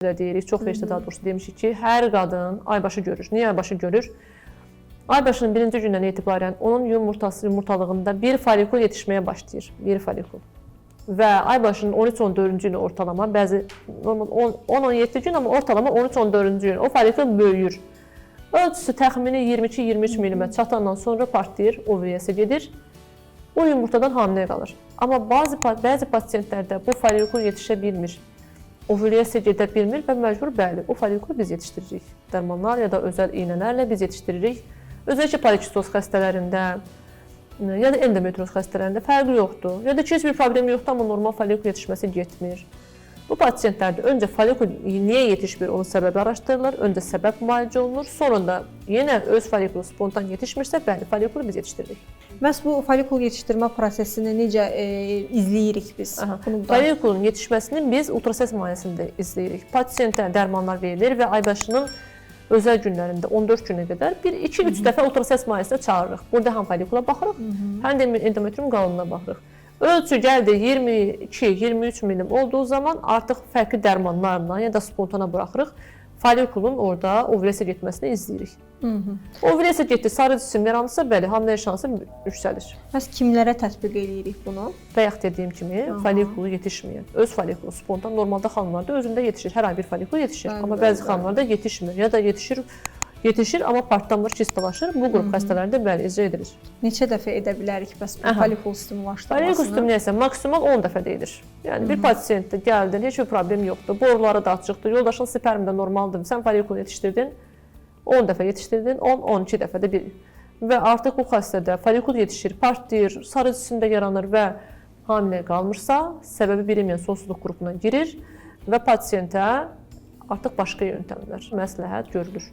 verşdə deyirik, çox verşdə daha doğrusu demişik ki, hər qadın aybaşı görür. Niyə aybaşı görür? Aybaşının birinci gündən etibarən onun yumurtalığında bir folikul yetişməyə başlayır. Bir folikul. Və aybaşının 13-14-cü günü ortalama, bəzi 10-17 gün, amma ortalama 13-14-cü gün o folikul böyüyür. Ölçüsü təxmini 22-23 mm çatandan sonra partlayır, ovulyasiya gedir. O yumurtadan hamilə qalır. Amma bəzi pasientlərdə bu folikul yetişə bilmir. Ovulyasiya gedə bilmir və məcbur bəli, o folikulu biz yetişdiririk. Dərmanlar ya da özəl iynələrlə biz yetişdiririk. Özəlliklə polikistoz xəstələrində ya da endometrioz xəstələrində fərqi yoxdur. Ya da ki, heç bir problem yoxdur, amma normal folikul yetişməsi getmir. Bu pasientlərdə öncə folikul niyə yetişmir, onun səbəbi araşdırılır, öncə səbəb müalicə olunur, sonra da yenə öz folikulu spontan yetişmirsə, bəli, folikulu biz yetişdiririk. Məhz bu folikul yetişdirmə prosesini necə izləyirik biz? Folikulun yetişməsini biz ultrasəs müayinəsində izləyirik. Pasientə dərmanlar verilir və aybaşının özəl günlərində 14 günə qədər 2-3 dəfə ultrasəs müayinəsinə çağırırıq. Burada həm folikula baxırıq, həm də endometrium qalınlığına baxırıq. Ölçü gəldi 22-23 mm olduğu zaman artıq fərqli dərmanlarla ya da spontana buraxırıq. Folikulun orada ovulyasiya getməsini izləyirik. Ovulyasiya getdi, sarı cisim yaranırsa, bəli, hamilə şansı yüksəlir. Bəs kimlərə tətbiq edirik bunu? Bayaq dediyim kimi, folikulu yetişməyən, öz folikulu spontan, normalda xanımlarda özündə yetişir, hər ay bir folikul yetişir. Amma bəzi xanımlarda yetişmir, ya da yetişir, amma partlamır, kistalaşır. Bu qrup xəstələrdə bəli, icra edilir. Neçə dəfə edə bilərik bəs bu folikul stimullaşdırmasını? Folikul stimulasiya maksimal 10 dəfə deyilir. Yəni bir pasiyentdə gəldin, heç bir problem yoxdur, boruları da açıqdır, yoldaşın spermi də normaldır, sən folikul yetişdirdin, 10 dəfə yetişdirdin, 10-12 dəfə də bir. Və artıq bu xəstədə folikul yetişir, partlayır, sarı cisimdə yaranır və hamilə qalmırsa, səbəbi bilinməyən sonsuzluq qrupuna girir və pasiyentə artıq başqa yöntəmlər, məsləhət görülür.